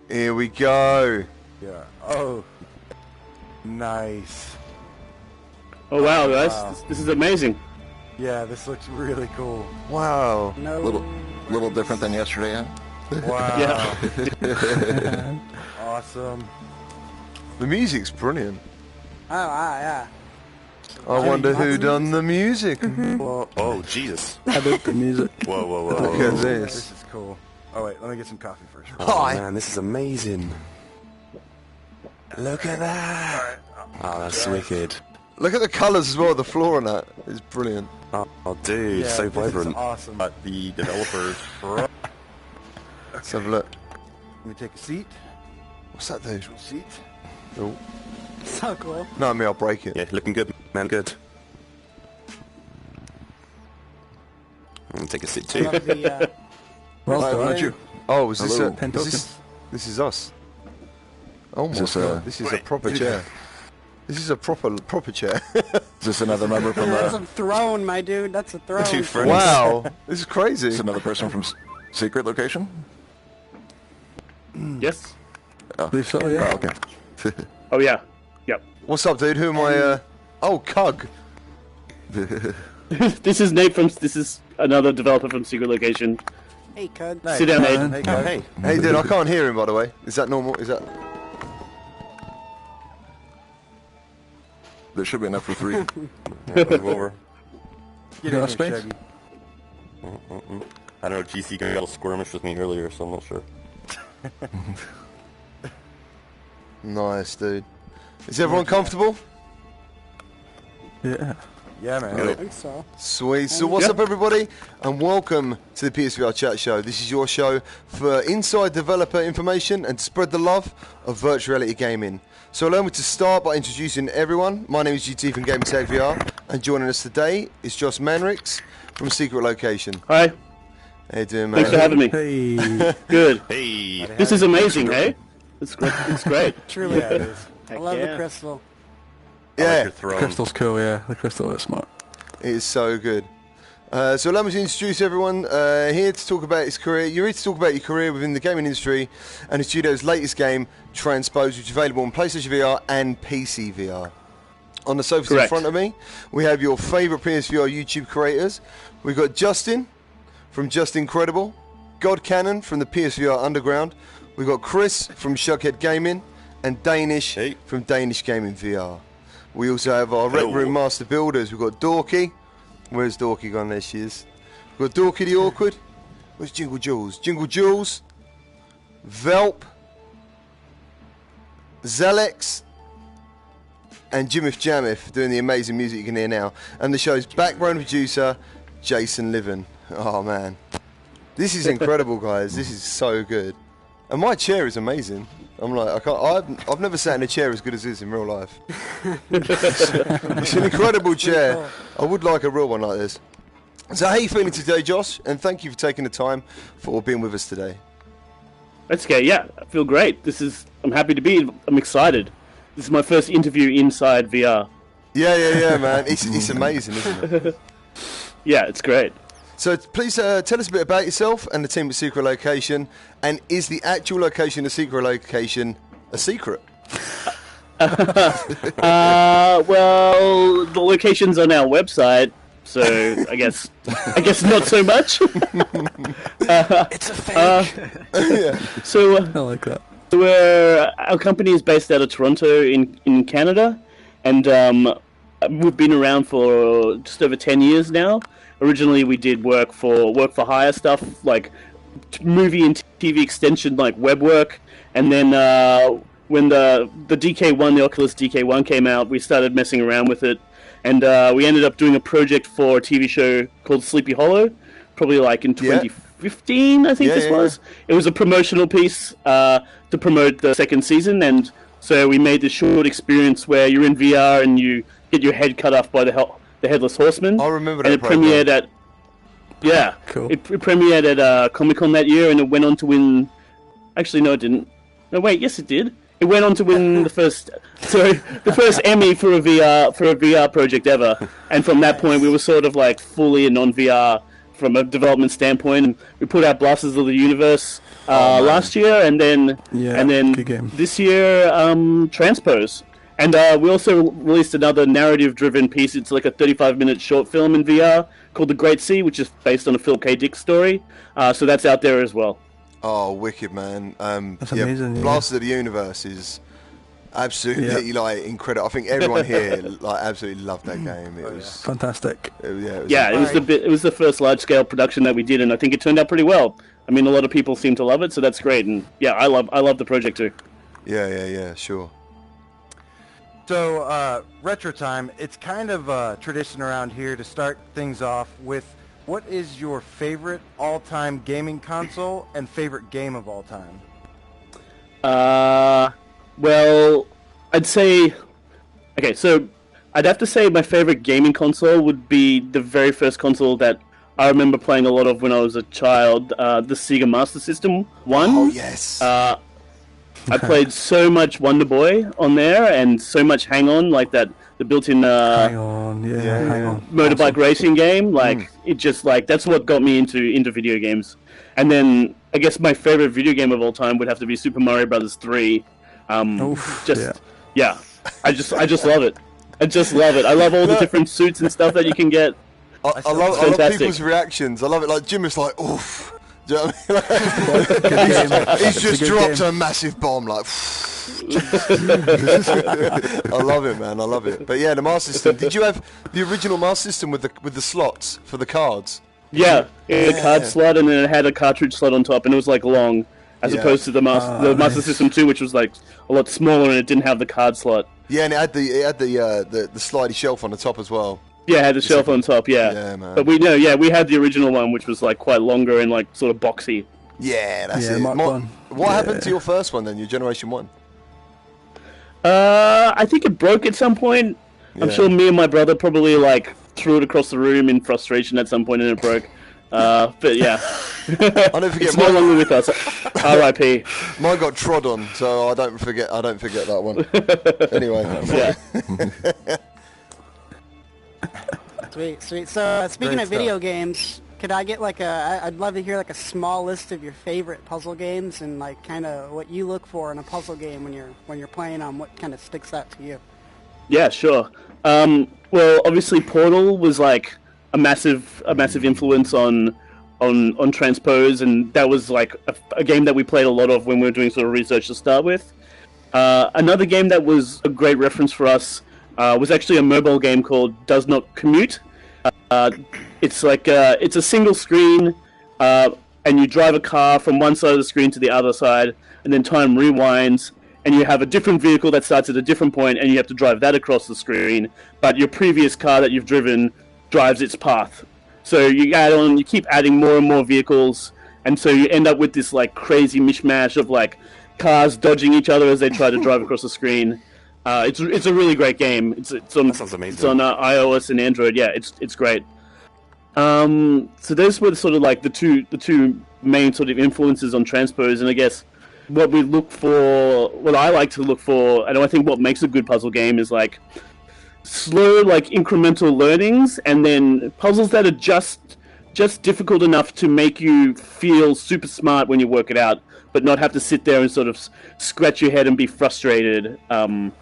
Here we go. Yeah. Oh. Nice. Oh wow, guys, this is amazing. Yeah, this looks really cool. Wow. No. Little different than yesterday, huh? Wow. Yeah. Awesome. The music's brilliant. Yeah. I wonder who done the music. Whoa, oh, Jesus. I did the music. Whoa, whoa, whoa. Look at this. This is cool. Oh wait, let me get some coffee first. Oh, man, this is amazing. Look at that. Oh, that's wicked. Look at the colours as well. The floor on that is brilliant. Oh, dude, Yeah, so this is vibrant. awesome. The developers. Let's have a look. Let me take a seat. What's that do? Seat. Oh. So cool. No, me, I'll break it. Yeah, looking good, man. Good. I'm gonna take a seat I too. love the, Well Right, done. aren't you? Oh, is this Hello. this is us. Oh my this god, this is a proper chair. This is a proper chair. Is this another member from That's a throne, my dude. That's a throne. two friends? Wow, this is crazy. Is another person from secret location? Yes. Oh, Believe so, yeah. Oh, okay. Oh yeah. Yep. What's up, dude? Who am I? Oh, Cug. This is Nate from. This is another developer from Secret Location. Hey, Cud. Sit down, Nate. Hey, Oh, hey. Hey, dude, I can't hear him, by the way. Is that normal? Is that? There should be enough for three. Move over. Get got in a space? Shaggy. I don't know, GC got a little squirmish with me earlier, so I'm not sure. Nice, dude. Is everyone comfortable? Yeah. Yeah, man. I think so. Sweet. So what's up, everybody, and welcome to the PSVR Chat Show. This is your show for inside developer information and to spread the love of virtual reality gaming. So allow me to start by introducing everyone. My name is GT from Gamertag VR, and joining us today is Josh Manricks from Secret Location. Hi. How you doing, man? Thanks for having me. Hey. Good. Hey! This is amazing, hey? It's great. It's great. Truly. Yeah, it is. I love yeah. the crystal. I like Yeah, your throne. Crystal's cool, yeah. The crystal is smart. it is so good. So allow me to introduce everyone here to talk about his career. You're here to talk about your career within the gaming industry and the studio's latest game, Transpose, which is available on PlayStation VR and PC VR. On the sofas in Correct. front of me, we have your favourite PSVR YouTube creators. We've got Justin from Just Incredible, God Cannon from the PSVR Underground. We've got Chris from Shuckhead Gaming and Danish Hey. from Danish Gaming VR. We also have our Rec Hello. Room Master Builders. We've got Dorky. Where's Dorky gone? There she is. We've got Dorky the Awkward. Where's Jingle Jules? Jingle Jules. Velp. Zalex. And Jimif Jamif doing the amazing music you can hear now. And the show's background producer, Jason Liven. Oh, man. This is incredible, guys. This is so good. And my chair is amazing. I'm like, I've never sat in a chair as good as this in real life. It's an incredible chair. I would like a real one like this. So how are you feeling today, Josh? And thank you for taking the time for being with us today. That's okay. Yeah, I feel great. I'm happy to be. I'm excited. This is my first interview inside VR. Yeah, man. It's amazing, isn't it? Yeah, it's great. So please tell us a bit about yourself and the team at Secret Location. And is the actual location of Secret Location a secret? Well, the location's on our website, so I guess not so much. It's a fake! Yeah. So I like that. our company is based out of Toronto in Canada, and we've been around for just over 10 years now. Originally, we did work for hire stuff like movie and TV extension, like web work, and then when the DK1, the Oculus DK1 came out, we started messing around with it, and we ended up doing a project for a TV show called Sleepy Hollow, probably like in 2015, I think this was. It was a promotional piece to promote the second season, and so we made this short experience where you're in VR and you get your head cut off by the Headless Horseman. I remember that And it program. premiered at... Yeah. Cool. It premiered at Comic-Con that year, and it went on to win... Actually, no, it didn't. No, wait, yes, it did. It went on to win the first Emmy for a VR project ever. And from that point, we were sort of like fully in on VR from a development standpoint. And we put out Blasters of the Universe last year, and then Yeah, good game. this year Transpose. And we also released another narrative-driven piece. It's like a 35-minute short film in VR called The Great Sea, which is based on a Philip K. Dick story. So that's out there as well. Oh, wicked, man. That's amazing. Blasters of the Universe is absolutely like incredible. I think everyone here like absolutely loved that game. It was Fantastic. It was the first large-scale production that we did, and I think it turned out pretty well. I mean, a lot of people seem to love it, so that's great. And yeah, I love the project too. Yeah, sure. So, Retro Time, it's kind of a tradition around here to start things off with what is your favorite all-time gaming console and favorite game of all time? Well, I'd say... Okay, so I'd have to say my favorite gaming console would be the very first console that I remember playing a lot of when I was a child, the Sega Master System 1. Oh, yes. I played so much Wonder Boy on there, and so much Hang On, like the built-in Hang On. motorbike racing game. Like it just like that's what got me into video games. And then I guess my favorite video game of all time would have to be Super Mario Brothers 3. I just love it. I just love it. I love all the different suits and stuff that you can get. I love people's reactions. I love it. Like Jim is like, oof. Do you know what I mean? He's just dropped a massive bomb, like. I love it, man. I love it. But yeah, the Master System. Did you have the original Master System with the slots for the cards? Yeah, it had a card slot, and then it had a cartridge slot on top, and it was like long, as opposed to the Master System 2, which was like a lot smaller, and it didn't have the card slot. Yeah, and it had the slidey shelf on the top as well. Yeah, it had the shelf on top, Yeah, man. But we had the original one, which was like quite longer and like sort of boxy. Yeah, that's it. Mark 1. What happened to your first one then, your Generation 1? I think it broke at some point. I'm sure me and my brother probably like threw it across the room in frustration at some point and it broke. But yeah, I don't forget. It's no longer with us. R.I.P. Mine got trod on, so I don't forget that one. Anyway, yeah. Sweet. So, speaking of video games, could I get like I'd love to hear like a small list of your favorite puzzle games and like kind of what you look for in a puzzle game when you're playing them. What kind of sticks out to you? Yeah, sure. Well, obviously Portal was like a massive influence on Transpose, and that was like a game that we played a lot of when we were doing sort of research to start with. Another game that was a great reference for us was actually a mobile game called Does Not Commute. It's like it's a single screen, and you drive a car from one side of the screen to the other side, and then time rewinds, and you have a different vehicle that starts at a different point, and you have to drive that across the screen. But your previous car that you've driven drives its path. So you keep adding more and more vehicles, and so you end up with this like crazy mishmash of like cars dodging each other as they try to drive across the screen. It's a really great game. It's on, that sounds amazing. It's on iOS and Android. Yeah, it's great. So those were sort of like the two main sort of influences on Transpose, and I guess what I like to look for, and I think what makes a good puzzle game is like slow, like incremental learnings, and then puzzles that are just difficult enough to make you feel super smart when you work it out, but not have to sit there and sort of scratch your head and be frustrated for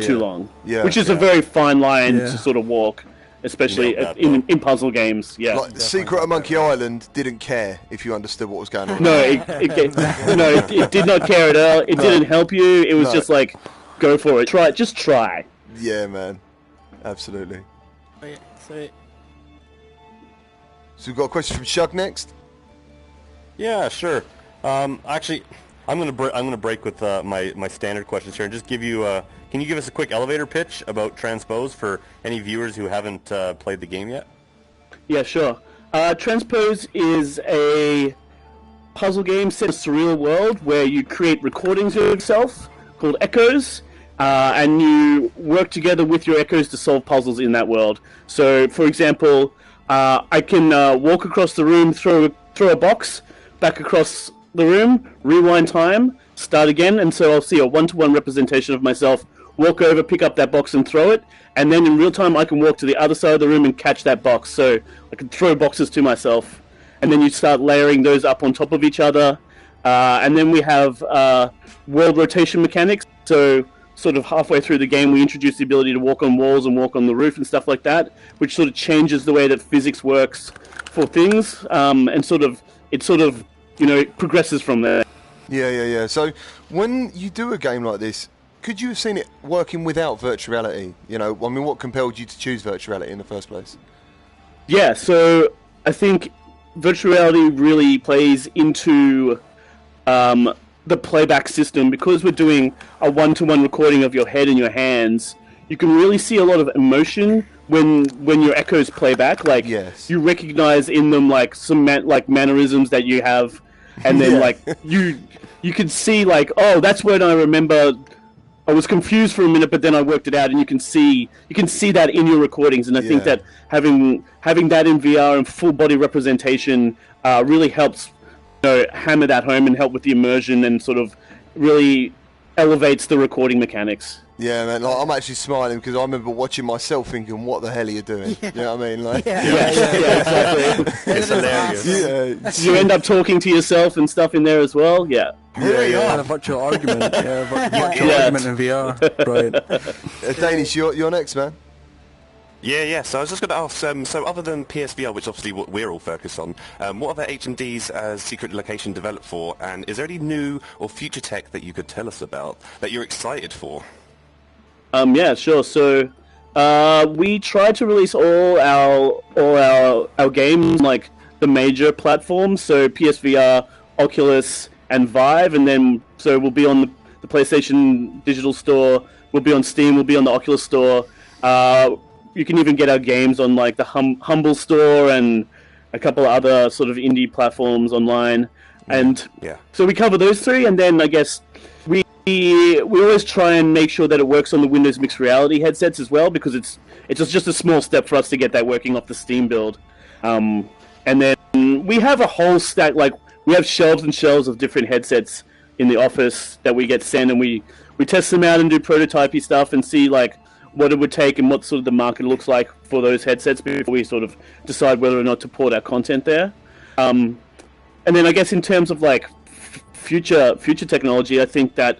too long. Yeah, which is a very fine line to sort of walk, especially in puzzle games. Yeah, like Secret of Monkey Island didn't care if you understood what was going on. No, it did not care at all. It didn't help you. It was just like, go for it. Just try. Yeah, man. Absolutely. Sweet. So we've got a question from Shug next. Yeah, sure. Actually, I'm gonna break with my standard questions here and just give you. Can you give us a quick elevator pitch about Transpose for any viewers who haven't played the game yet? Yeah, sure. Transpose is a puzzle game set in a surreal world where you create recordings of yourself called echoes. And you work together with your echoes to solve puzzles in that world. So, for example, I can walk across the room, throw a box back across the room, rewind time, start again, and so I'll see a one-to-one representation of myself, walk over, pick up that box and throw it, and then in real time I can walk to the other side of the room and catch that box. So I can throw boxes to myself, and then you start layering those up on top of each other. And then we have world rotation mechanics. So sort of halfway through the game, we introduce the ability to walk on walls and walk on the roof and stuff like that, which sort of changes the way that physics works for things, and it sort of progresses from there. Yeah. So when you do a game like this, could you have seen it working without virtual reality? What compelled you to choose virtual reality in the first place? Yeah, so I think virtual reality really plays into the playback system. Because we're doing a one-to-one recording of your head and your hands. You can really see a lot of emotion when your echoes play back. Like, yes. You recognize in them like some mannerisms that you have, and then like you can see like, oh, that's when I remember I was confused for a minute, but then I worked it out, and you can see that in your recordings. And I think that having that in VR and full body representation really helps hammer that home and help with the immersion, and sort of really elevates the recording mechanics. Yeah, man. Like, I'm actually smiling because I remember watching myself thinking, "What the hell are you doing?" Yeah. You know what I mean? Like, Exactly. It's hilarious. yeah. You end up talking to yourself and stuff in there as well. Yeah. Yeah, a virtual argument. Yeah, virtual argument in VR. Right. Danish, you're next, man. Yeah. So I was just going to ask, so other than PSVR, which obviously what we're all focused on, what other HMDs has Secret Location developed for? And is there any new or future tech that you could tell us about that you're excited for? Yeah, sure. So we try to release all our games like the major platforms. So PSVR, Oculus, and Vive, and then so we'll be on the PlayStation Digital Store. We'll be on Steam. We'll be on the Oculus Store. You can even get our games on like the Humble Store and a couple of other sort of indie platforms online. And so we cover those three, and then I guess we always try and make sure that it works on the Windows Mixed Reality headsets as well, because it's just a small step for us to get that working off the Steam build. And then we have a whole stack, like we have shelves and shelves of different headsets in the office that we get sent, and we test them out and do prototypey stuff and see like what it would take and what sort of the market looks like for those headsets before we sort of decide whether or not to port our content there. And then I guess in terms of like future technology, I think that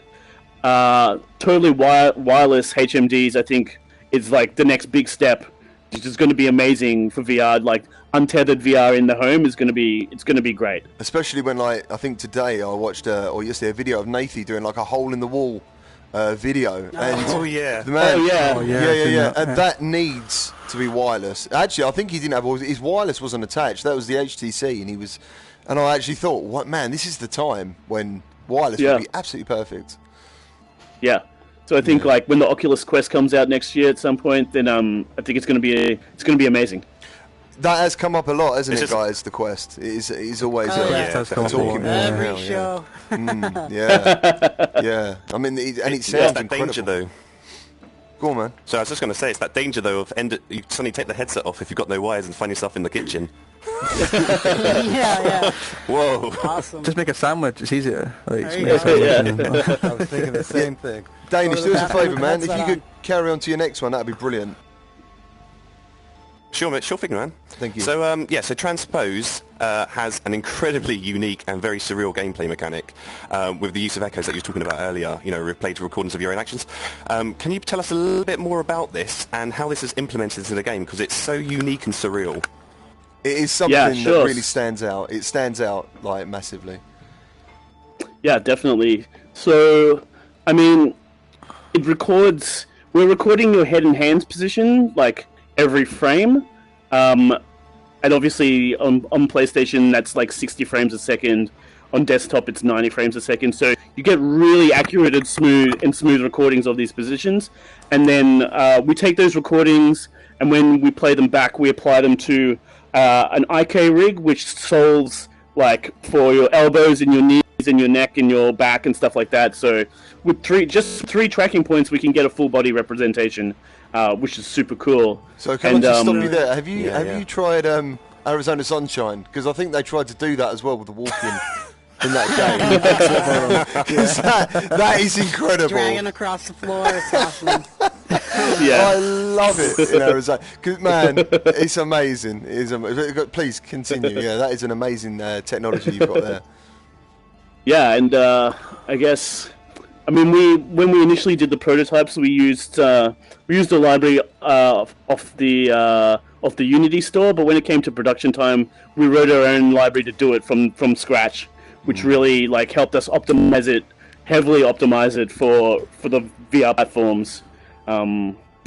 totally wireless HMDs, I think, is like the next big step, which is going to be amazing for VR. Like untethered VR in the home is going to be great. Especially when, like, I think today I watched or yesterday a video of Nathy doing like a hole in the wall video. And the man, and that needs to be wireless. Actually, I think he didn't have his wireless wasn't attached. That was the HTC, and I actually thought, what man, this is the time when wireless would be absolutely perfect. Yeah. So I think like when the Oculus Quest comes out next year at some point, then I think it's going to be amazing. That has come up a lot, hasn't it, guys? The Quest is always talking about every show. Yeah. I mean, it sounds that incredible. danger though. Go on, man. So I was just going to say, it's that danger though of you suddenly take the headset off if you've got no wires and find yourself in the kitchen. Yeah. Whoa. Awesome. Just make a sandwich. It's easier. Like, There you go. I was thinking the same thing. Danish, do us a favour, man. If Headset you could carry on to your next one, that'd be brilliant. Sure thing, man. Thank you. So, so Transpose has an incredibly unique and very surreal gameplay mechanic with the use of echoes that you were talking about earlier, replayed recordings of your own actions. Can you tell us a little bit more about this and how this is implemented into the game? Because it's so unique and surreal. It is something that really stands out. It stands out, like, massively. Yeah, definitely. So, I mean, we're recording your head and hands position, like, every frame. And obviously on PlayStation that's like 60 frames a second. On desktop it's 90 frames a second. So you get really accurate and smooth recordings of these positions. And then we take those recordings, and when we play them back, we apply them to an IK rig, which solves like for your elbows and your knees and your neck and your back and stuff like that. So with three tracking points, we can get a full body representation, which is super cool. So can I just stop you there? Have you tried Arizona Sunshine? Because I think they tried to do that as well with the walking in that game. that is incredible. Dragging across the floor, it's awesome. I love it in Arizona. Cause, man, it's amazing. Please continue. Yeah, that is an amazing technology you've got there. yeah, and I guess, I mean, when we initially did the prototypes, we used a library off the Unity store, but when it came to production time, we wrote our own library to do it from scratch, which really like helped us heavily optimize it for the VR platforms.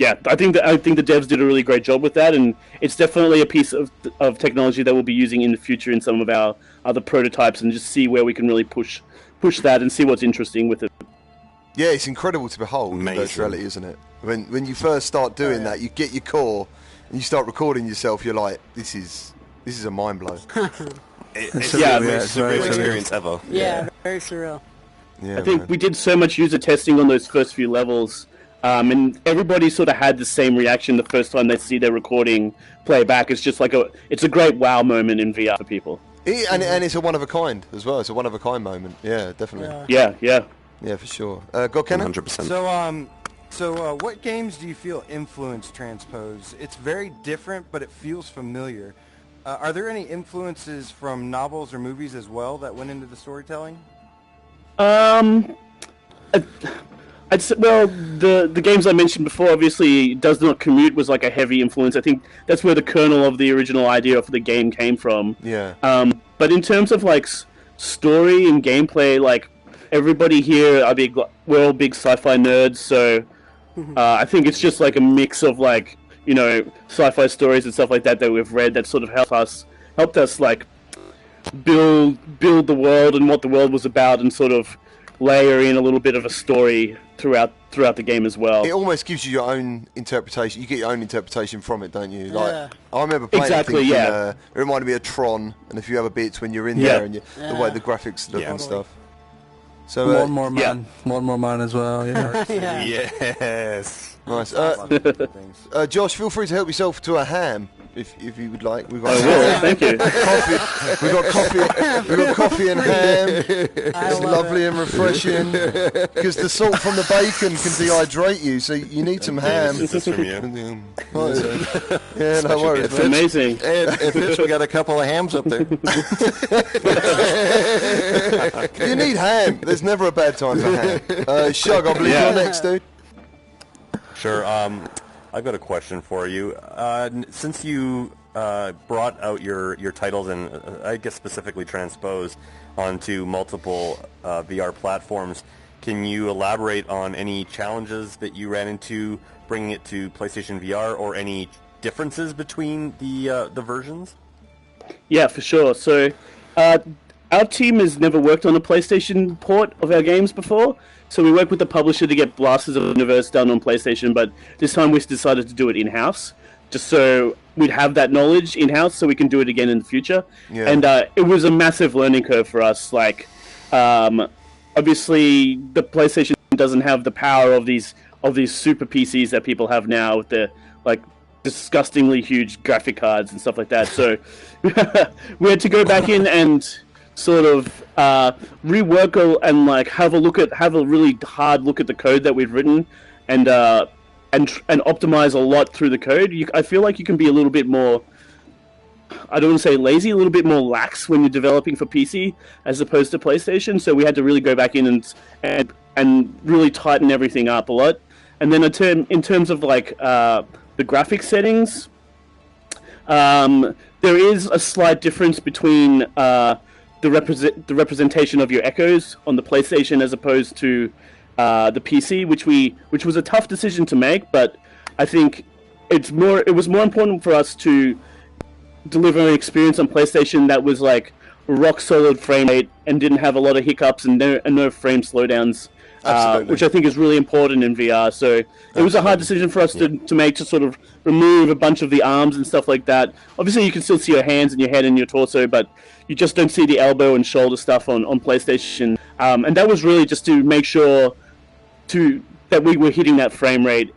Yeah, I think the devs did a really great job with that, and it's definitely a piece of technology that we'll be using in the future in some of our other prototypes, and just see where we can really push that and see what's interesting with it. Yeah, it's incredible to behold in virtual reality, isn't it? When you first start doing that, you get your core and you start recording yourself. You're like, this is a mind blow. It's the surreal experience ever. Yeah, very surreal. Yeah, I think we did so much user testing on those first few levels. And everybody sort of had the same reaction the first time they see their recording play back. It's just like it's a great wow moment in VR for people. And it's a one of a kind as well. It's a one of a kind moment. Yeah, definitely. Yeah, for sure. God, Kennan? 100%. So what games do you feel influenced Transpose? It's very different, but it feels familiar. Are there any influences from novels or movies as well that went into the storytelling? Well, the games I mentioned before, obviously, Does Not Commute was like a heavy influence. I think that's where the kernel of the original idea of the game came from. Yeah. But in terms of like story and gameplay, like everybody here, we're all big sci-fi nerds, so I think it's just like a mix of like, you know, sci-fi stories and stuff like that we've read that sort of helped us like build the world and what the world was about, and sort of layer in a little bit of a story throughout the game as well. It almost gives you your own interpretation. You get your own interpretation from it, don't you? Like, Yeah. I remember playing it thinking, yeah. it reminded me of Tron and a few other bits when you're in there and the way the graphics look and stuff. So More man as well. Yeah. Yes. nice. Josh, feel free to help yourself to a ham if you would like. We've got Thank you. coffee. We've got coffee. We've got coffee and ham. It's lovely and refreshing because the salt from the bacon can dehydrate you, so you need some ham. This is from you. Yeah, no worries. It's amazing. And Fitz, we got a couple of hams up there. You need ham. There's never a bad time for ham. Shug, I believe you're next, dude. Sure. I've got a question for you. Since you brought out your titles, and I guess specifically Transpose, onto multiple VR platforms, can you elaborate on any challenges that you ran into bringing it to PlayStation VR, or any differences between the versions? Yeah, for sure. So, our team has never worked on a PlayStation port of our games before, so we worked with the publisher to get Blasters of the Universe done on PlayStation, but this time we decided to do it in-house, just so we'd have that knowledge in-house so we can do it again in the future. Yeah. And it was a massive learning curve for us. Like, obviously, the PlayStation doesn't have the power of these super PCs that people have now with the, like, disgustingly huge graphic cards and stuff like that. So we had to go back in and sort of rework and like have a really hard look at the code that we've written, and optimize a lot through the code. I feel like you can be a little bit more, I don't want to say lazy, a little bit more lax when you're developing for PC as opposed to PlayStation. So we had to really go back in and really tighten everything up a lot. And then in terms of like the graphics settings, there is a slight difference between the representation of your echoes on the PlayStation as opposed to the PC, which was a tough decision to make, but I think it was more important for us to deliver an experience on PlayStation that was like rock solid frame rate and didn't have a lot of hiccups and no frame slowdowns, which I think is really important in VR. So it was a hard decision for us to make, to sort of remove a bunch of the arms and stuff like that. Obviously you can still see your hands and your head and your torso, but you just don't see the elbow and shoulder stuff on PlayStation. And that was really just to make sure that we were hitting that frame rate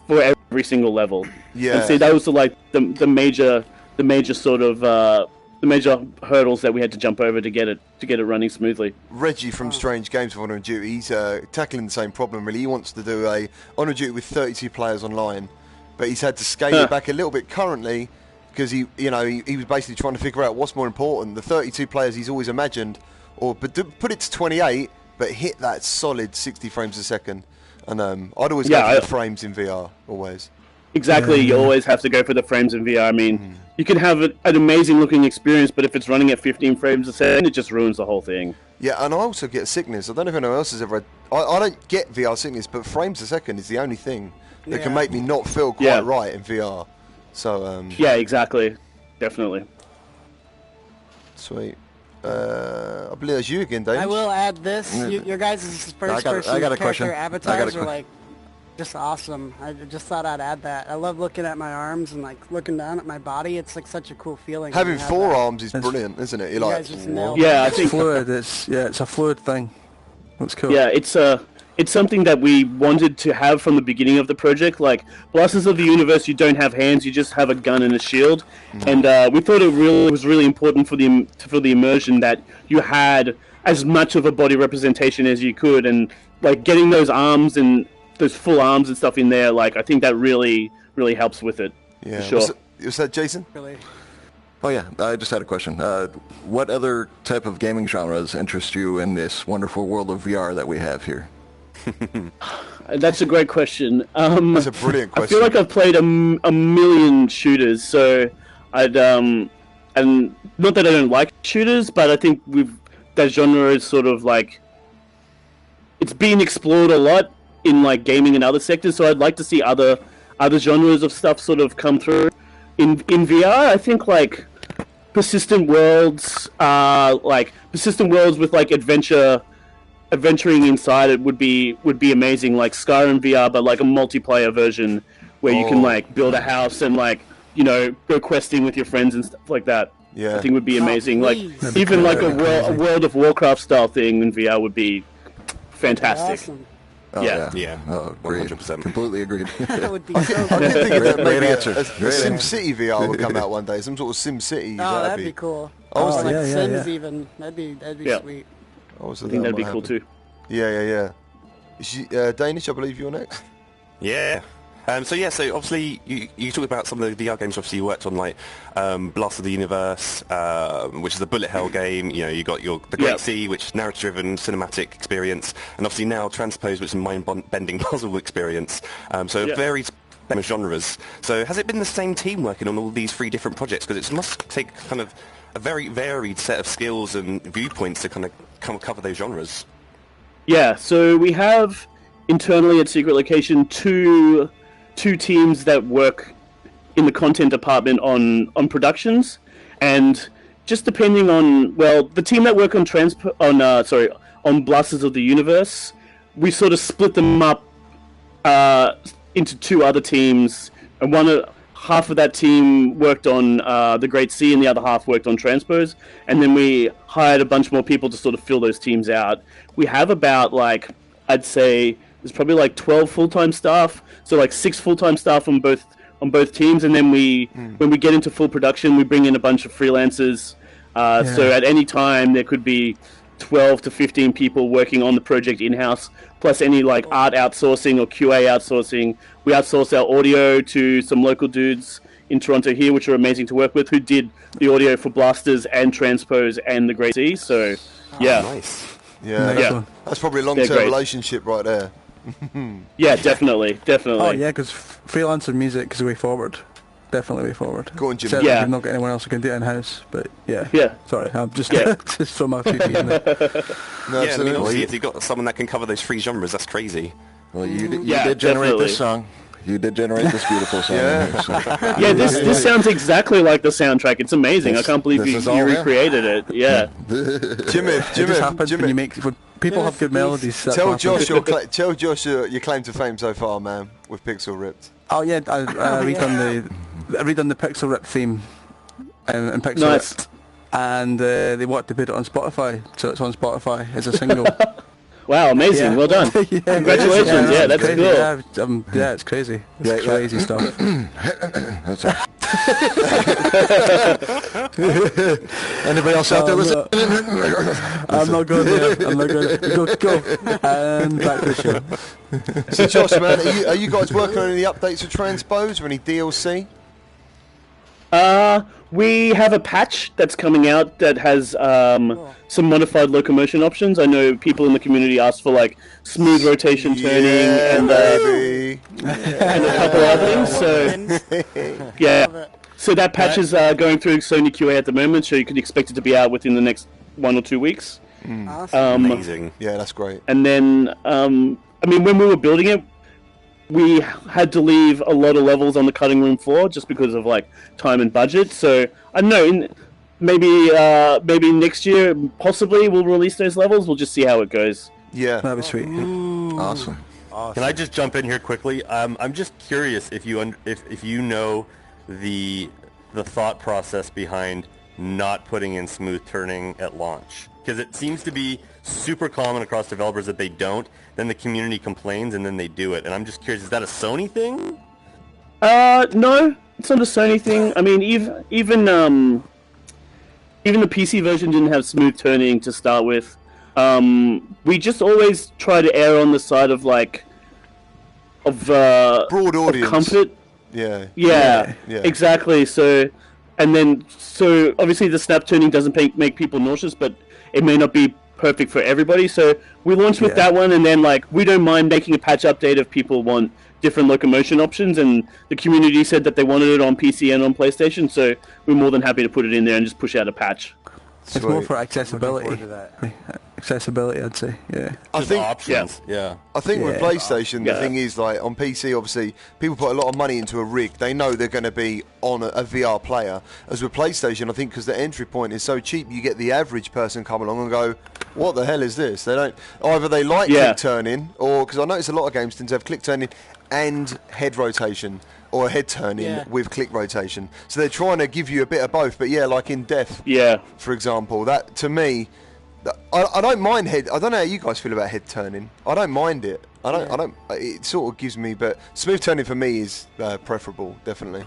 for every single level. Yeah. And see, that was the major sort of the major hurdles that we had to jump over to get it running smoothly. Reggie from Strange Games of Honor and Duty, he's tackling the same problem really. He wants to do a Honor and Duty with 32 players online, but he's had to scale it back a little bit currently because he was basically trying to figure out what's more important, the 32 players he's always imagined put it to 28, but hit that solid 60 frames a second. And I'd always go for the frames in VR, always. Exactly, you always have to go for the frames in VR. I mean, you can have an amazing looking experience, but if it's running at 15 frames a second, it just ruins the whole thing. Yeah, and I also get sickness. I don't know if anyone else has ever... I don't get VR sickness, but frames a second is the only thing that can make me not feel quite right in VR. So, yeah, exactly. Definitely. Sweet. I believe that's you again, Dave. I will add this. Your guys' first-person character avatars are like just awesome. I just thought I'd add that. I love looking at my arms and like looking down at my body. It's like such a cool feeling. Having four arms is brilliant, isn't it? You're like, I think it's fluid. It's a fluid thing. That's cool. Yeah, it's something that we wanted to have from the beginning of the project. Like, Blasters of the Universe, you don't have hands, you just have a gun and a shield. And we thought it was really important for the immersion that you had as much of a body representation as you could. And, like, getting those arms and those full arms and stuff in there, like, I think that really, really helps with it. Yeah. For sure. Was that Jason? Really? Oh yeah, I just had a question. What other type of gaming genres interest you in this wonderful world of VR that we have here? That's a great question. That's a brilliant question. I feel like I've played a million shooters, so I'd and not that I don't like shooters, but I think that genre is sort of like it's been explored a lot in like gaming and other sectors. So I'd like to see other genres of stuff sort of come through in VR. I think like persistent worlds, with like adventuring inside it would be amazing, like Skyrim VR, but like a multiplayer version where you can like build a house and like, you know, go questing with your friends and stuff like that. Yeah, I think would be amazing. Like even like a World of Warcraft style thing in VR would be fantastic. Awesome. Oh, yeah. Oh, great. 100%. Completely agreed. That would be so I cool. did think that maybe answer. a SimCity VR would come out one day. Some sort of SimCity. Oh, that'd be cool. I was like yeah, Sims yeah. even. That'd be sweet. I think that'd be cool too. Yeah. Is she, Danish, I believe you're next. Yeah. So obviously you talk about some of the VR games obviously you worked on, like Blast of the Universe, which is a bullet hell game. You know, you got the Great Sea, which is narrative-driven cinematic experience, and obviously now Transpose, which is a mind-bending puzzle experience. So varied genres. So has it been the same team working on all these three different projects? Because it must take kind of a very varied set of skills and viewpoints to kind of cover those genres. Yeah. So we have internally at Secret Location two teams that work in the content department on productions, and just depending on the team that work on Blasters of the Universe, we sort of split them up into two other teams, and half of that team worked on the Great Sea, and the other half worked on Transpose, and then we hired a bunch more people to sort of fill those teams out. We have about I'd say there's probably like 12 full-time staff, so like 6 full-time staff on both teams, and then when we get into full production, we bring in a bunch of freelancers. So at any time there could be 12 to 15 people working on the project in-house, plus any like art outsourcing or QA outsourcing. We outsource our audio to some local dudes in Toronto here, which are amazing to work with, who did the audio for Blasters and Transpose and the Great Sea. So Nice. Yeah. That's probably a long-term relationship right there. Yeah, definitely. Oh yeah, because freelancer music is the way forward. Definitely way forward. Go on, Jimmy. Certainly you've not got anyone else who can do it in-house, but yeah. Sorry, I'm just just from my few feet in there. No, I mean, obviously, if you've got someone that can cover those three genres, that's crazy. Well, you did generate this song. You did generate this beautiful song. This sounds exactly like the soundtrack. It's amazing. I can't believe you recreated it. Yeah. Jimmy, when you make when people have good melodies. Tell Josh your claim to fame so far, man, with Pixel Ripped. Oh yeah, I redone the Pixel Rip theme in Pixel Ripped, and they wanted to put it on Spotify, so it's on Spotify as a single. Wow, amazing! Yeah. Well done. Congratulations! Yeah, that's crazy. cool. Yeah, it's crazy. It's crazy stuff. Anybody else out there listening? I'm not going there. I'm not going. Go. And back to the show. So, Josh, man, are you guys working on any updates for Transpose or any DLC? We have a patch that's coming out that has some modified locomotion options. I know people in the community asked for like smooth rotation turning and a couple other things. So yeah, so that patch is going through Sony QA at the moment, so you can expect it to be out within the next 1 or 2 weeks. Awesome. Amazing. Yeah, that's great. And then, I mean, when we were building it, we had to leave a lot of levels on the cutting room floor just because of like time and budget. So I don't know, maybe next year possibly we'll release those levels. We'll just see how it goes. Yeah, That'd be sweet. Awesome. Can I just jump in here quickly? I'm just curious if you know the thought process behind not putting in smooth turning at launch, because it seems to be super common across developers that they don't. Then the community complains, and then they do it. And I'm just curious, is that a Sony thing? No, it's not a Sony thing. I mean, even the PC version didn't have smooth turning to start with. We just always try to err on the side of like broad audience, of comfort. Yeah, exactly. So obviously the snap turning doesn't make people nauseous, but it may not be perfect for everybody. So we launched with that one, and then like we don't mind making a patch update if people want different locomotion options, and the community said that they wanted it on PC and on PlayStation, so we're more than happy to put it in there and just push out a patch. It's more for accessibility. Accessibility, I'd say. Yeah. I think options. Yeah. I think with PlayStation, the thing is, like, on PC, obviously, people put a lot of money into a rig. They know they're going to be on a VR player. As with PlayStation, I think because the entry point is so cheap, you get the average person come along and go, what the hell is this? They don't... Either they like click turning, or... Because I notice a lot of games tend to have click turning and head rotation, or head turning with click rotation. So they're trying to give you a bit of both. But yeah, like in Death, for example, that, to me... I don't mind head. I don't know how you guys feel about head turning. I don't mind it. I don't. It sort of gives me, but smooth turning for me is preferable, definitely.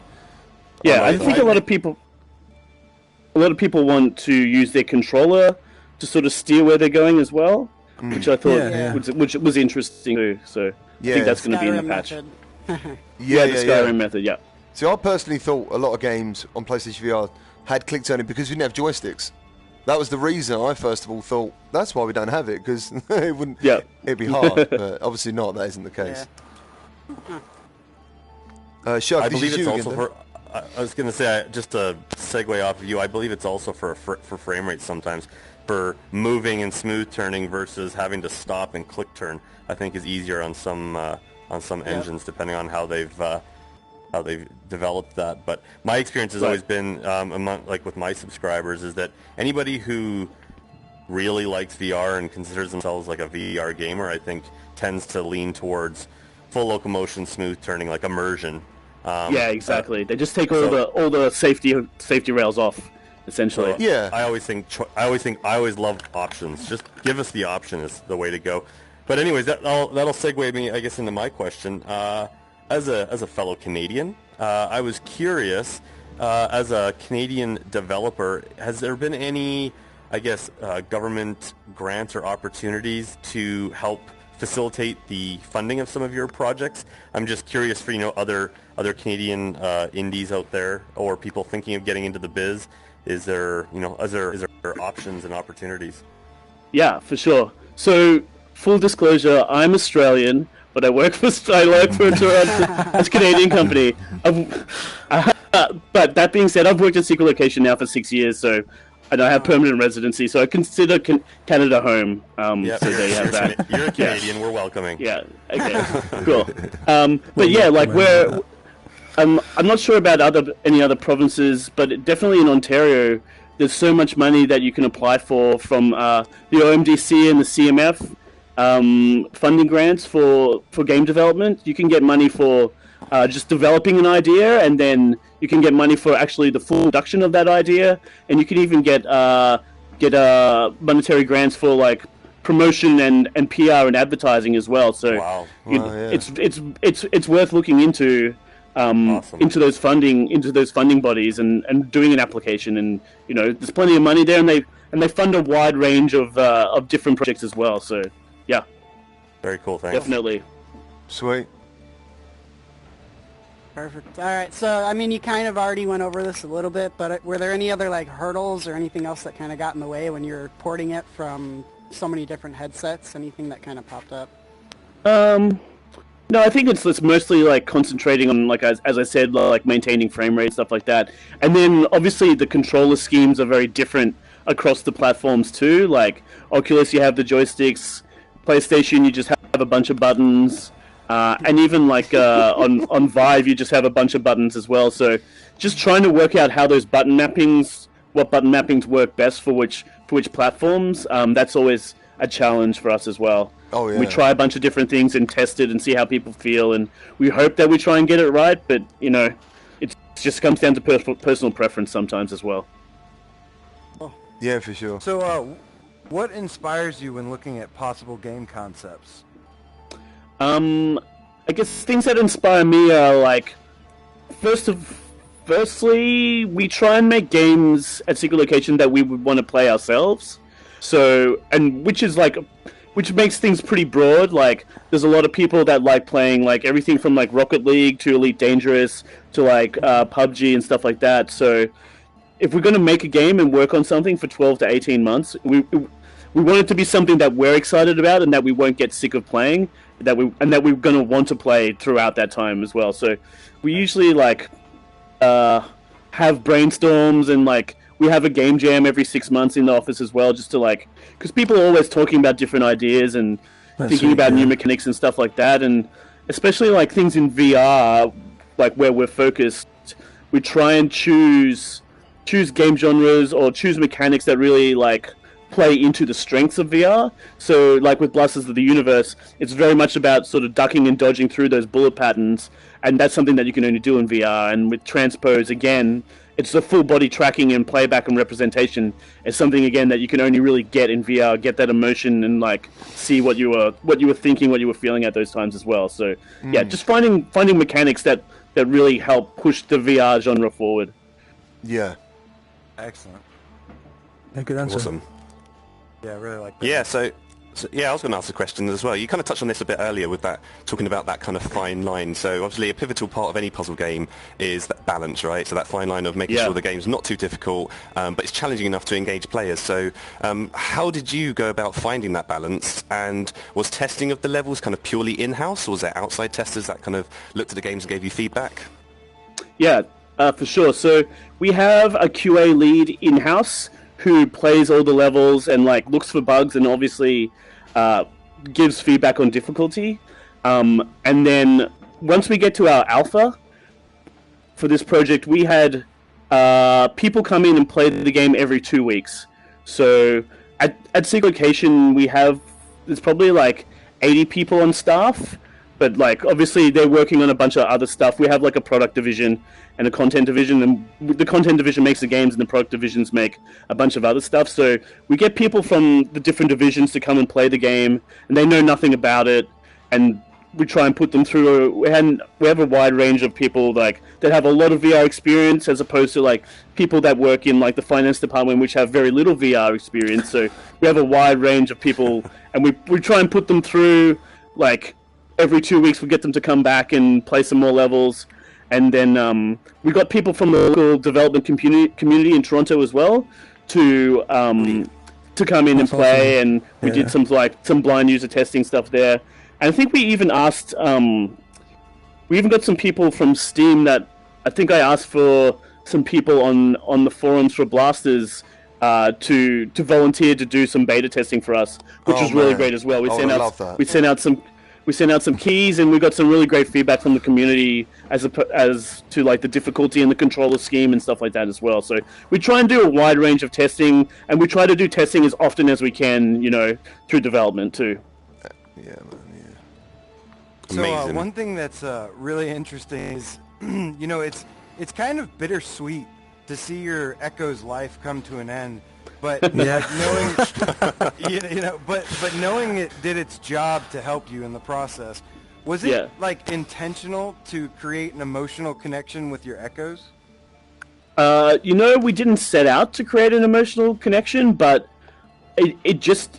Yeah, I think a lot of people want to use their controller to sort of steer where they're going as well, which I thought which was interesting too. So I think that's going to be in the patch. The Skyrim method. Yeah. See, I personally thought a lot of games on PlayStation VR had click turning because we didn't have joysticks. That was the reason I first of all thought that's why we don't have it, because it wouldn't. Yeah, it'd be hard, but obviously not. That isn't the case. Shug, I believe it's also for. I was going to say, just to segue off of you, I believe it's also for frame rate sometimes, for moving and smooth turning versus having to stop and click turn. I think is easier on some engines, depending on how they've developed that. But my experience has always been, with my subscribers, is that anybody who really likes VR and considers themselves like a VR gamer, I think tends to lean towards full locomotion, smooth turning, like immersion. Yeah, exactly. They just take all the safety rails off, essentially. Yeah. I always love options. Just give us the option is the way to go. But anyways, that'll segue me, I guess, into my question. As a fellow Canadian, I was curious, as a Canadian developer, has there been any, I guess, government grants or opportunities to help facilitate the funding of some of your projects? I'm just curious for, other Canadian indies out there, or people thinking of getting into the biz. Is there options and opportunities? Yeah, for sure. So, full disclosure, I'm Australian, but I work for a Canadian company. But that being said, I've worked at Secret Location now for 6 years, so and I have permanent residency, so I consider Canada home. So there you have that. You're a Canadian. We're welcoming. Yeah. Okay. Cool. But yeah, like I'm not sure about any other provinces, but definitely in Ontario, there's so much money that you can apply for from the OMDC and the CMF. Funding grants for game development. You can get money for just developing an idea, and then you can get money for actually the full production of that idea, and you can even get monetary grants for like promotion and PR and advertising as well. So it's worth looking into into those funding bodies and doing an application, and there's plenty of money there, and they fund a wide range of different projects as well. So. Yeah. Very cool, thanks. Definitely. Sweet. Perfect. All right. So, I mean, you kind of already went over this a little bit, but were there any other like hurdles or anything else that kind of got in the way when you were porting it from so many different headsets? Anything that kind of popped up? No, I think it's mostly like concentrating on, like, as I said, like maintaining frame rate, stuff like that. And then obviously the controller schemes are very different across the platforms too. Like Oculus, you have the joysticks. PlayStation, you just have a bunch of buttons. And even like on Vive, you just have a bunch of buttons as well. So just trying to work out how those what button mappings work best for which platforms. That's always a challenge for us as well. Oh yeah. We try a bunch of different things and test it and see how people feel, and we hope that we try and get it right. But you know, it just comes down to personal preference sometimes as well. Oh. Yeah, for sure. So, what inspires you when looking at possible game concepts? I guess things that inspire me are like, firstly, we try and make games at Secret Location that we would want to play ourselves. So, and which makes things pretty broad. Like, there's a lot of people that like playing like everything from like Rocket League to Elite Dangerous to like PUBG and stuff like that. So, if we're going to make a game and work on something for 12 to 18 months, we want it to be something that we're excited about and that we won't get sick of playing, that we're going to want to play throughout that time as well. So we usually like have brainstorms, and like we have a game jam every 6 months in the office as well, just to like, because people are always talking about different ideas and thinking about new mechanics and stuff like that. And especially like things in VR, like where we're focused, we try and choose game genres or choose mechanics that really like play into the strengths of VR. So like with Blasters of the Universe, it's very much about sort of ducking and dodging through those bullet patterns, and that's something that you can only do in VR. And with Transpose, again, it's the full body tracking and playback and representation. It's something, again, that you can only really get in VR, get that emotion and like see what you were thinking, what you were feeling at those times as well. So yeah, just finding mechanics that really help push the VR genre forward. Yeah. Excellent. Yeah, good answer. Awesome. Yeah, I really like that. Yeah, so yeah, I was going to ask a question as well. You kind of touched on this a bit earlier with that, talking about that kind of fine line. So obviously a pivotal part of any puzzle game is that balance, right? So that fine line of making sure the game's not too difficult, but it's challenging enough to engage players. So how did you go about finding that balance? And was testing of the levels kind of purely in-house, or was there outside testers that kind of looked at the games and gave you feedback? Yeah, for sure. So we have a QA lead in-house who plays all the levels and like looks for bugs and obviously gives feedback on difficulty. And then once we get to our alpha for this project, we had people come in and play the game every 2 weeks. So at Secret Location, there's probably like 80 people on staff, but like obviously they're working on a bunch of other stuff. We have like a product division and a content division, and the content division makes the games and the product divisions make a bunch of other stuff. So we get people from the different divisions to come and play the game, and they know nothing about it, and we try and put them through. We have a wide range of people like that have a lot of VR experience, as opposed to like people that work in like the finance department, which have very little VR experience. So we have a wide range of people, and we try and put them through like every 2 weeks. We get them to come back and play some more levels. And then we got people from the local development community in Toronto as well to come in and play, and we did some blind user testing stuff there. And I think we even asked, we even got some people from Steam that I think I asked for some people on the forums for Blasters to volunteer to do some beta testing for us, which was really great as well. We sent out some keys, and we got some really great feedback from the community as to like the difficulty and the controller scheme and stuff like that as well. So we try and do a wide range of testing, and we try to do testing as often as we can, through development too. Yeah, man. Yeah. So one thing that's really interesting is, it's kind of bittersweet to see your Echo's life come to an end. But knowing, but knowing it did its job to help you in the process, was it like intentional to create an emotional connection with your Echoes? We didn't set out to create an emotional connection, but it just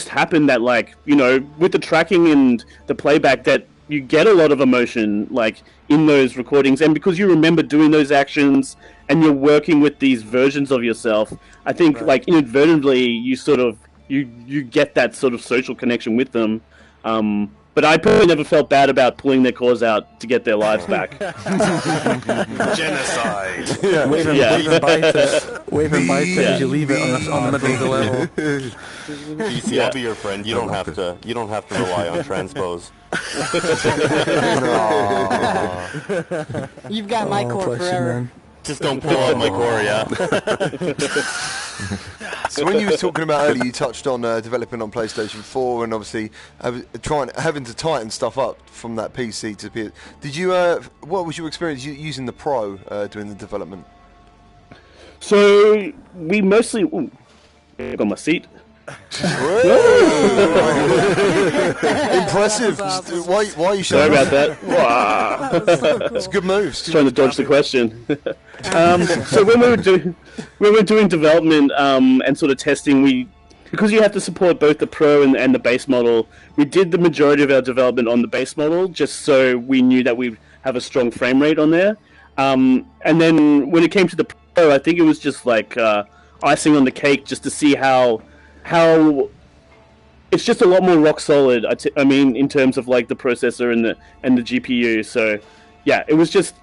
happened that with the tracking and the playback that you get a lot of emotion like in those recordings, and because you remember doing those actions and you're working with these versions of yourself, I think like inadvertently you sort of you get that sort of social connection with them. But I personally never felt bad about pulling their cores out to get their lives back. Genocide. Wave and bite it as you leave it on the middle of the level. PC, I'll be your friend. You don't have to rely on Transpose. You've got my core forever. Just don't pull out my core, yeah. So when you were talking about earlier, you touched on developing on PlayStation 4 and obviously having to tighten stuff up from that PC to PS. Did you? What was your experience using the Pro doing the development? So we mostly. Ooh, I got my seat. Impressive. Awesome. Why are you Sorry showing about that. Wow. That was so cool. It's a good move. Trying to dodge the question. So when we were doing development and sort of testing, because you have to support both the Pro and the base model, we did the majority of our development on the base model just so we knew that we'd have a strong frame rate on there. And then when it came to the Pro, I think it was just like icing on the cake just to see how it's just a lot more rock solid. I mean, in terms of like the processor and the GPU. So yeah, it was just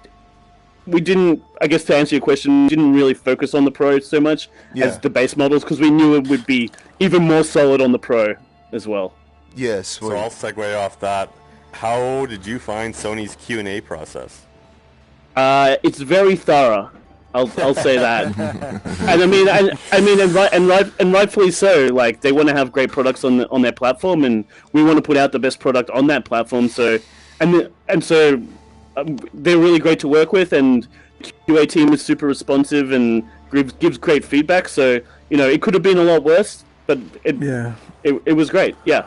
we didn't. I guess to answer your question, we didn't really focus on the Pro so much as the base models because we knew it would be even more solid on the Pro as well. Yes. So I'll segue off that. How did you find Sony's Q&A process? It's very thorough. I'll say that, and rightfully so. Like they want to have great products on their platform, and we want to put out the best product on that platform. So, so they're really great to work with, and the QA team is super responsive and gives great feedback. So it could have been a lot worse, but it was great. Yeah.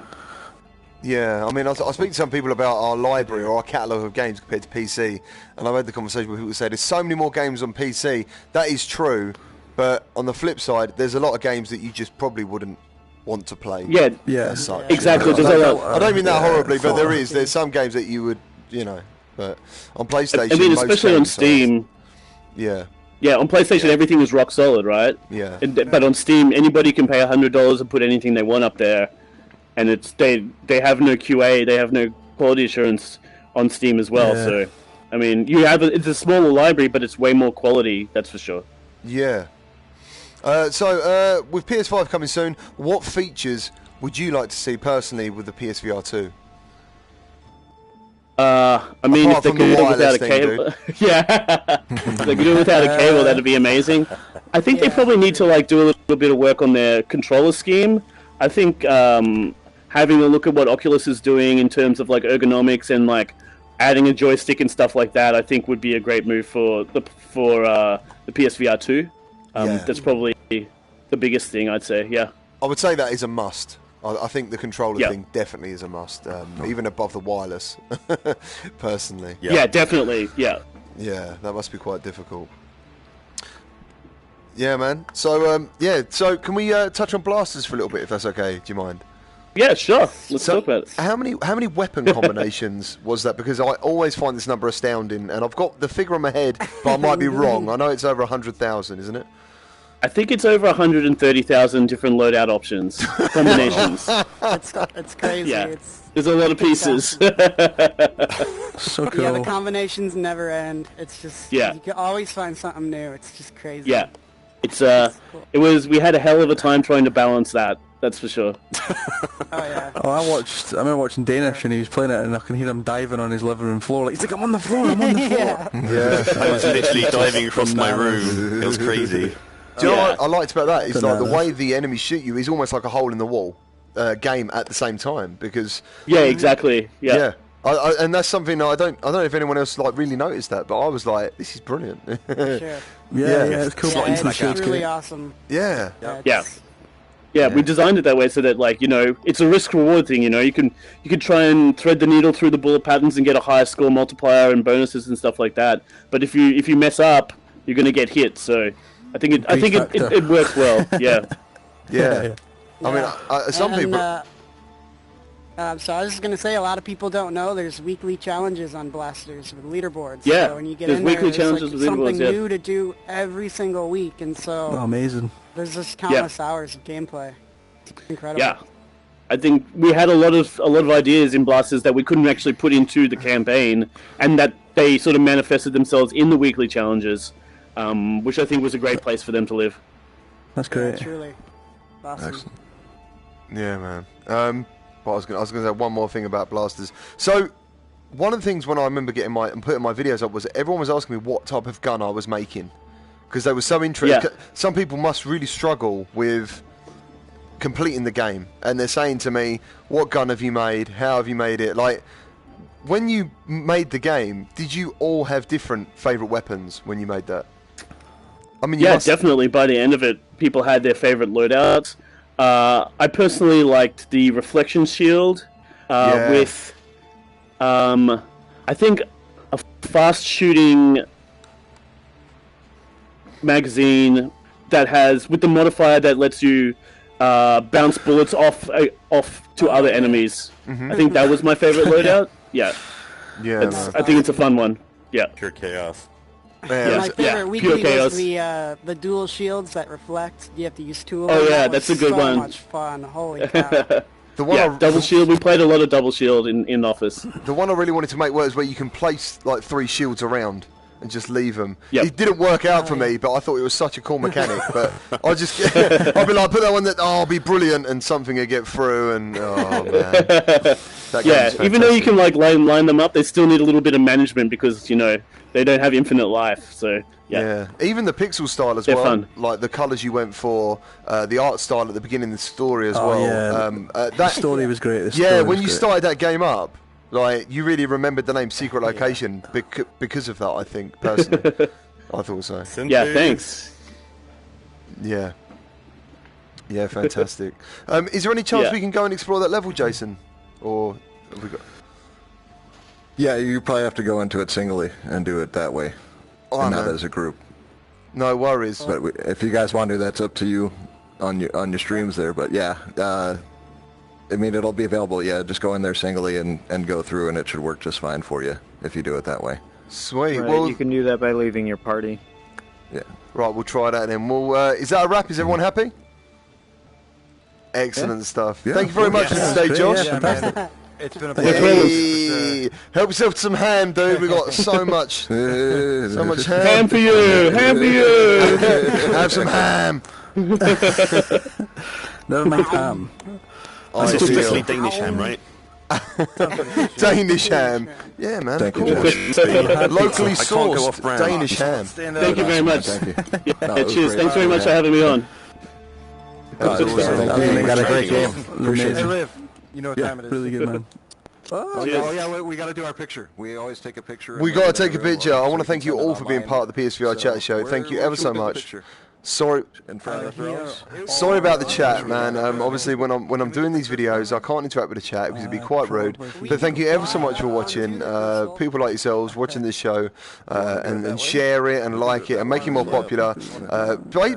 Yeah, I mean, I speak to some people about our library or our catalogue of games compared to PC, and I've had the conversation with people who say there's so many more games on PC. That is true, but on the flip side, there's a lot of games that you just probably wouldn't want to play. Yeah, as such, exactly. I don't mean that horribly, but there's some games that you would, but on PlayStation, I mean, especially on Steam. Yeah, on PlayStation, everything is rock solid, right? Yeah. But on Steam, anybody can pay $100 and put anything they want up there. And they have no QA, they have no quality assurance on Steam as well. Yeah. So, I mean, it's a smaller library, but it's way more quality. That's for sure. Yeah. So with PS5 coming soon, what features would you like to see personally with the PSVR 2? I mean, if they could do it without a cable, if they could do it without a cable, that'd be amazing. I think they probably need to do a little bit of work on their controller scheme. I think. Having a look at what Oculus is doing in terms of ergonomics and adding a joystick and stuff like that, I think would be a great move for the PSVR 2. That's probably the biggest thing, I'd say. Yeah, I would say that is a must. I think the controller thing definitely is a must, even above the wireless. Personally, yeah, definitely, yeah, that must be quite difficult. Yeah, man. So so can we touch on blasters for a little bit, if that's okay? Do you mind? Yeah, sure. Let's talk about it. How many weapon combinations was that? Because I always find this number astounding, and I've got the figure in my head, but I might be wrong. I know it's over 100,000, isn't it? I think it's over 130,000 different loadout options, combinations. It's crazy. Yeah. There's a lot of pieces. So cool. Yeah, the combinations never end. It's just you can always find something new. It's just crazy. Yeah, it's cool. We had a hell of a time trying to balance that. That's for sure. I remember watching Danish and he was playing it and I can hear him diving on his living room floor. He's like, I'm on the floor. I was literally diving across my room. It was crazy. Do you know what I liked about that? Is the way the enemies shoot you is almost like a hole in the wall game at the same time because... Yeah, exactly. Yeah. And that's something I don't know if anyone else really noticed that, but I was like, this is brilliant. Sure. It's cool. It's really awesome. Yeah. Yeah, we designed it that way so that it's a risk reward thing. You can try and thread the needle through the bullet patterns and get a higher score multiplier and bonuses and stuff like that. But if you mess up, you're going to get hit. So I think it works well. Yeah. Yeah. I mean, some people. So I was just going to say, a lot of people don't know there's weekly challenges on Blasters with leaderboards. Yeah, so when you get there's in weekly there, challenges with something leaderboards, yeah. new to do every single week, and so amazing. there's just countless hours of gameplay. It's incredible. Yeah, I think we had a lot of ideas in Blasters that we couldn't actually put into the campaign, and that they sort of manifested themselves in the weekly challenges, which I think was a great place for them to live. That's great. Yeah, truly. Awesome. Excellent. Yeah, man. But I was going to say one more thing about Blasters. So, one of the things when I remember putting my videos up was everyone was asking me what type of gun I was making, because they were so interested. Yeah. Some people must really struggle with completing the game, and they're saying to me, "What gun have you made? How have you made it?" Like, when you made the game, did you all have different favourite weapons when you made that? I mean, definitely. By the end of it, people had their favourite loadouts. I personally liked the reflection shield with, I think, a fast-shooting magazine that has, with the modifier that lets you bounce bullets off to other enemies. I think that was my favourite loadout. Yeah. Yeah. I think it's a fun one. Yeah. Pure chaos. My favorite weekly pure was the dual shields that reflect. You have to use two of Oh them. yeah, That that's a was good so one. Much fun. Holy cow. The one Double shield. We played a lot of double shield in Office. The one I really wanted to make was where you can place like 3 shields around and just leave them. Yep. It didn't work out for me, but I thought it was such a cool mechanic. But I'd be like, put that one that, I'll be brilliant, and something will get through, and oh man. That Yeah, game's even though you fantastic. can like line them up, they still need a little bit of management because they don't have infinite life. So yeah. Even the pixel style as They're well, fun. like the colours you went for, the art style at the beginning of the story as well. Yeah. The story was great. The Yeah, story when was you great. started that game up, like you really remembered the name Secret Location because of that. I think personally, I thought so. Yeah, thanks. Yeah, fantastic. Is there any chance we can go and explore that level, Jason, or have we got? Yeah, you probably have to go into it singly and do it that way, and not man. as a group. No worries. But if you guys want to, that's up to you on your streams there. But yeah, I mean, it'll be available. Yeah, just go in there singly and go through, and it should work just fine for you if you do it that way. Sweet. Right, Well, you can do that by leaving your party. Yeah. right, we'll try that then. Well, is that a wrap? Is everyone happy? Excellent stuff. Yeah, Thank you very much for today, Josh. Yeah, man. It's been a Hey, pleasure. help yourself to some ham, dude. We got so much ham. Ham for you! Ham for you! Have some ham. Never mind ham. That's Ideal. strictly Danish ham, right? Danish ham. Yeah, man. Thank of you, course. Josh. Locally I can't go off sourced brand. Danish ham. Thank you very much. Thank you. Yeah, No, it was cheers. great. Thanks very much for having me on. Thank you. You got a great game. Hey, Liv, you know what time it is. Really good, man. Oh yeah, we got to do our picture. We always take a picture. We got to take a picture. I want to thank you all for being part of the PSVR Chat Show. Thank you ever so much. Sorry. In front of the throws. Sorry about the chat, man. Obviously, when I'm doing these videos, I can't interact with the chat because it'd be quite rude. But thank you ever so much for watching. People like yourselves watching this show and share it and like it and make it more popular.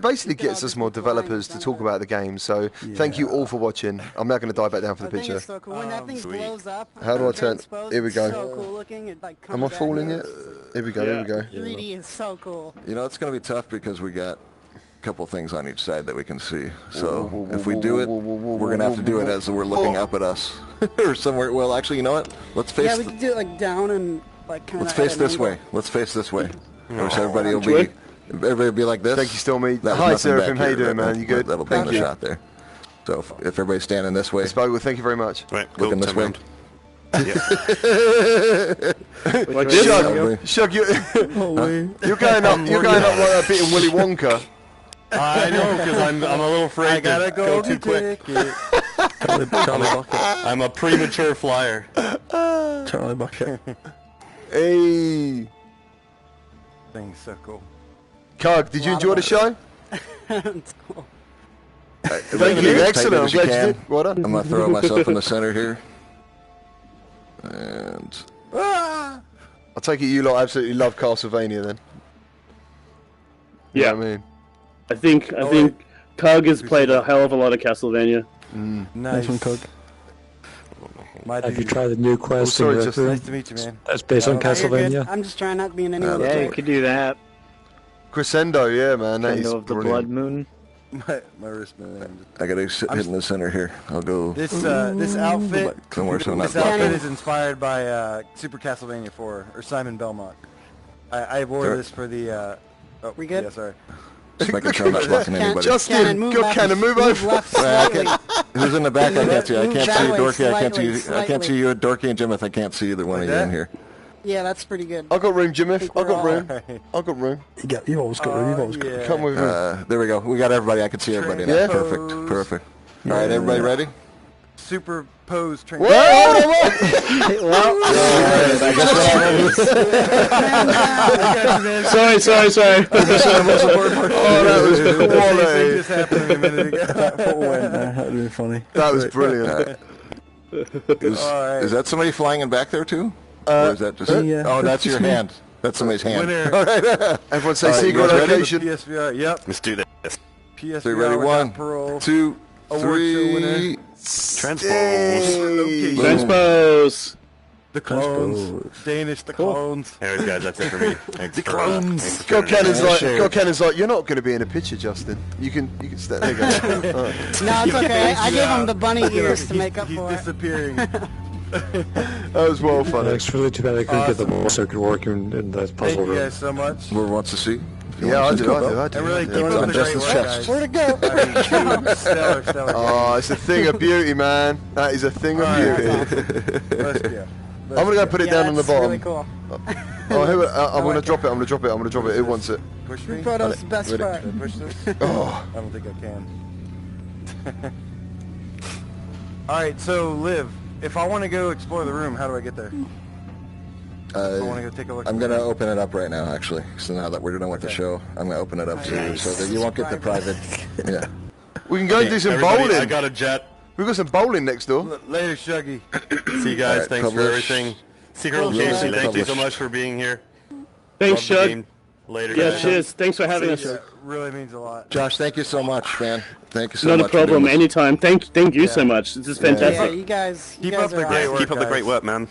Basically gets us more developers to talk about the game. So thank you all for watching. I'm now going to dive back down for the I think picture. it's so cool. When that thing blows up, How do I turn? Transpose, Here we it's go. So cool looking. It, like, Am I comes falling at yet? Here we go. Here we go. 3D is so cool. You know, it's going to be tough because we got a couple things on each side that we can see. So if we do it, we're going to have to do it as we're looking up at us or somewhere. Well, actually, you know what? Let's face. Yeah, we could do it like down and like kind of. Let's face this way. Let's face this way. Or so everybody will be like this. Thank you, Stormy. That was Hi, nothing Seraphim. back How you here. doing, man? You good? That'll be Thank the you. shot there. So if everybody's standing this way, Spoke. Thank you very much. Right, looking this way. Like this? Shug, you're going up. You're going up like a bit in Willy Wonka. I know, because I'm a little afraid to go too quick. Charlie Bucket. I'm a premature flyer. Charlie Bucket. Hey, Thing's so cool. Cug, did you enjoy the show? It's cool. Thank you. Excellent. I'm glad you did. Well done. I'm going to throw myself in the center here. And I take it you lot absolutely love Castlevania then. You know what I mean? I think Tug has played a hell of a lot of Castlevania. Nice. Nice one, Cog. Have you tried the new quest? sorry, in just Rec Room? Nice to meet you, man. That's based on Oh, you're good. Castlevania. I'm just trying not to be in any way. Yeah, you could do that. Crescendo, yeah, man. That is Crescendo of the Blood brilliant. Moon. My wristband. I gotta hit in the center here. I'll go. This outfit. Somewhere so This not outfit is inspired by Super Castlevania 4 or Simon Belmont. I wore Sure. this for the. We good? Yeah, sorry. Just making sure I'm not blocking anybody. Justin, move go left, Cannon, move over. left Well, I slightly. Who's in the back? I can't see. I Move can't that see you, way, Dorky. I can't see you. slightly, I can't see slightly. you, Dorky and Jimith. I can't see either one of you that? in here. Yeah, that's pretty good. I got room, Jimmy. think I we're got all room. right. I got room. You always got room. You've always got room. Yeah. Come with me. There we go. We got everybody. I can see everybody now. Yeah. Perfect. Perfect. All right, everybody ready? Superposed train. Whoa! Sorry. Oh, that was Same thing quality. just happened a minute ago. That went there. That would be funny. That was brilliant. Is that somebody flying in back there too? Or is that just? Yeah. Oh, that's your hand. That's somebody's hand. Winner. All right. Everyone say All right, secret you guys ready? location. PSVR. Yep. Let's do this. PSVR. So you ready? without 1, parole. 2, Award show 3. winner. Transpose. Location. Transpose. The clones. Danish. The clones. Anyways, guys, that's it for me. Thanks The for, clones. thanks for God tuning in. Cannon's like, you're not going to be in a picture, Justin. You can stay there. You go. All right. No, it's okay. I gave him the bunny ears to make up He's for it. disappearing. That was well funny. It's really too bad I couldn't get the ball circuit working in that Thank puzzle you room. guys so much. Whoever wants to see? Yeah, I do. And really keep up the great Justin's work, chest. guys. Where'd it go? I mean, stellar. Oh, it's a thing of beauty, man. That is a thing of beauty. Yeah. I'm gonna go put it Yeah, down on the that's bottom. really cool. I'm gonna drop it. I'm gonna drop it. Who wants it? Push me. Proto's best Ready? friend. Should I push this? Oh, I don't think I can. Alright, so Liv, if I want to go explore the room, how do I get there? I want to go take a look. I'm going to open it up right now, actually. So now that we're done with the show, I'm going to open it up to you so that you won't get the private. Yeah. we can go and do some Everybody, bowling. I got a jet. We've got some bowling next door. Later, Shuggy. See you guys. All right, Thanks publish. for everything. Secret Publish. location. Thank you so Publish. much for being here. Thanks, Love the Shug. game. Later, Yeah, guys. cheers. Thanks for having us. That really means a lot. Josh, thank you so much, man. Thank you so Not much. a problem. for doing this. Anytime. Thank you so much. This is Yeah, fantastic. you guys. Keep guys up the are great awesome. work. Keep up the guys. great work, man.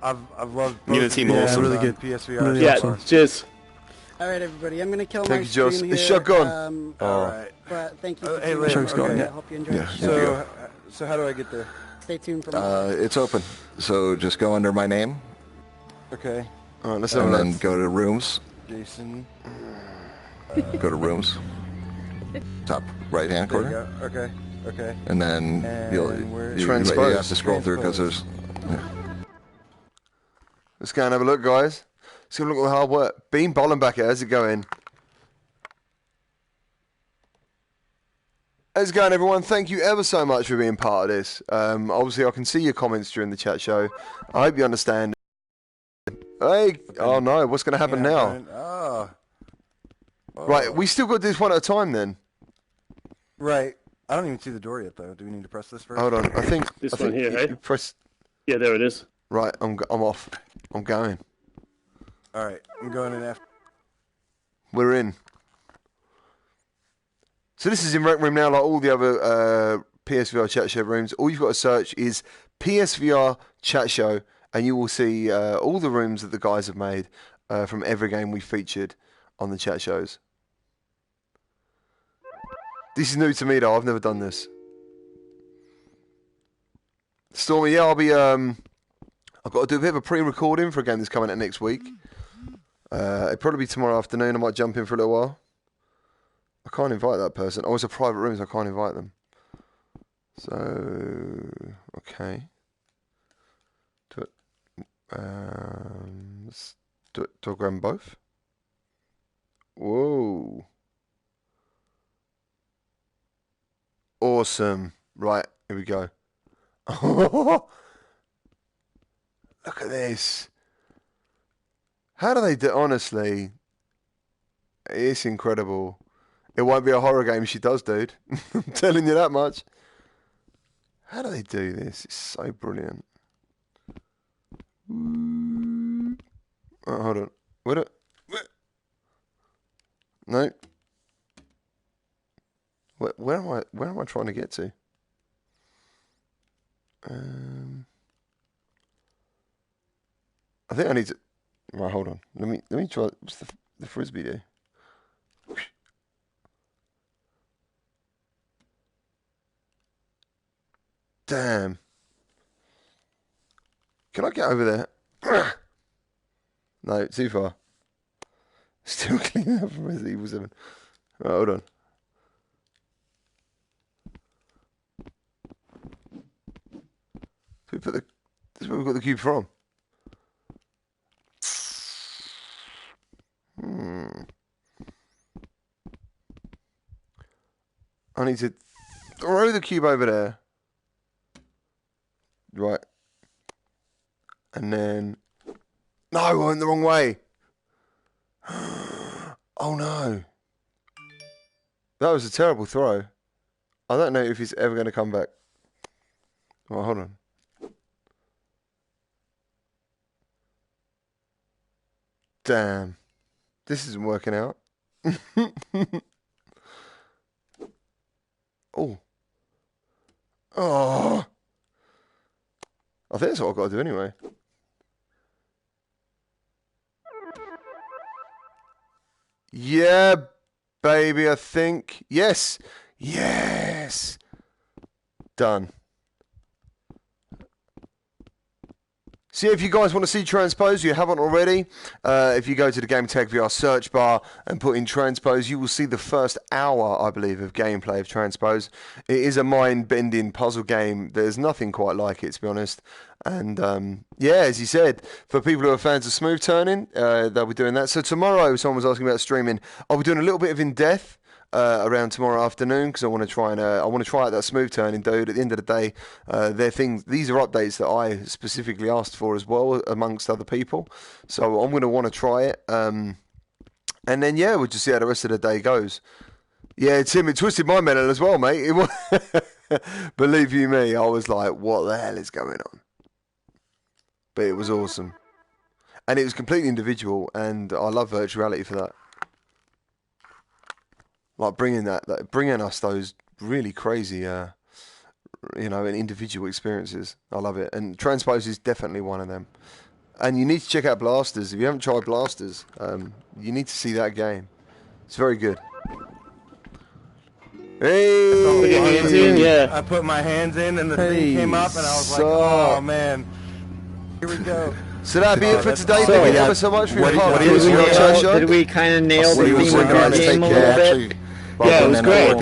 I've loved You and both the team of are you awesome. on Really good. PSVR. Really Yeah, awesome. cheers. All right, everybody. I'm gonna kill Thank my you, Josh. stream Is here. Shug gone? Alright. But thank you. Oh, For hey, tuning Liv, in. Shug's gone, okay. yeah. I hope you enjoyed Yeah. the show. So how do I get there? Stay tuned for more. It's open. So just go under my name Okay. All right, let's have and a then look. go to rooms. Jason. Go to rooms. Top right-hand There you corner. go. Okay. And then And you have Transpose. to scroll through because there's... Let's go and have a look, guys. Let's have a look at the hard work. Bean bowling back here. How's it going? How's it going, everyone? Thank you ever so much for being part of this. Obviously, I can see your comments during the chat show. I hope you understand. Hey, oh no, what's going to happen now? Oh. Right, we still got to do this one at a time then. Right. I don't even see the door yet, though. Do we need to press this first? Hold on, I think This I think one here, you hey? press. Yeah, there it is. Right, I'm off. I'm going. All right. I'm going in after. We're in. So this is in Rec Room now, like all the other PSVR chat show rooms. All you've got to search is PSVR Chat Show, and you will see all the rooms that the guys have made from every game we featured on the chat shows. This is new to me though. I've never done this. Stormy, yeah, I'll be. I've got to do a bit of a pre-recording for a game that's coming out next week. It'll probably be tomorrow afternoon. I might jump in for a little while. I can't invite that person. Oh, it's a private room, so I can't invite them. So, okay. Do it. Do I grab them both? Whoa. Awesome. Right, here we go. Look at this. How do they do? Honestly, it's incredible. It won't be a horror game she does, dude. I'm telling you that much. How do they do this? It's so brilliant. Oh, hold on. What? No. Where am I trying to get to? I think I need to. Right, hold on. Let me try. What's the frisbee do? Damn. Can I get over there? No, too far. Still cleaning up from Resident Evil 7. Right, hold on. This is where we got the cube from. I need to throw the cube over there. Right. And then... No, I went the wrong way. Oh no. That was a terrible throw. I don't know if he's ever going to come back. Well, hold on. Damn. This isn't working out. Oh. Oh. I think that's what I've got to do anyway. Yeah, baby, I think. Yes. Yes. Done. So yeah, if you guys want to see Transpose, you haven't already, if you go to the Gamertag VR search bar and put in Transpose, you will see the first hour, I believe, of gameplay of Transpose. It is a mind-bending puzzle game. There's nothing quite like it, to be honest. And yeah, as you said, for people who are fans of smooth turning, they'll be doing that. So tomorrow, someone was asking about streaming. I'll be doing a little bit of In Death. Around tomorrow afternoon, because I want to try out that smooth turning, dude. At the end of the day, these are updates that I specifically asked for as well, amongst other people. So I'm going to want to try it, and then yeah, we'll just see how the rest of the day goes. Yeah, Tim, it twisted my mental as well, mate. Believe you me, I was like, what the hell is going on? But it was awesome, and it was completely individual, and I love virtual reality for that. Like bringing us those really crazy, and individual experiences. I love it, and Transpose is definitely one of them. And you need to check out Blasters. If you haven't tried Blasters, you need to see that game. It's very good. Hey, yeah. I put my hands in, and the thing came up, and I was like, oh man, here we go. So that'd be it for today. Thank you ever so much for your part. Did we kind of nail the theme of our game a little bit? Yeah, it was great.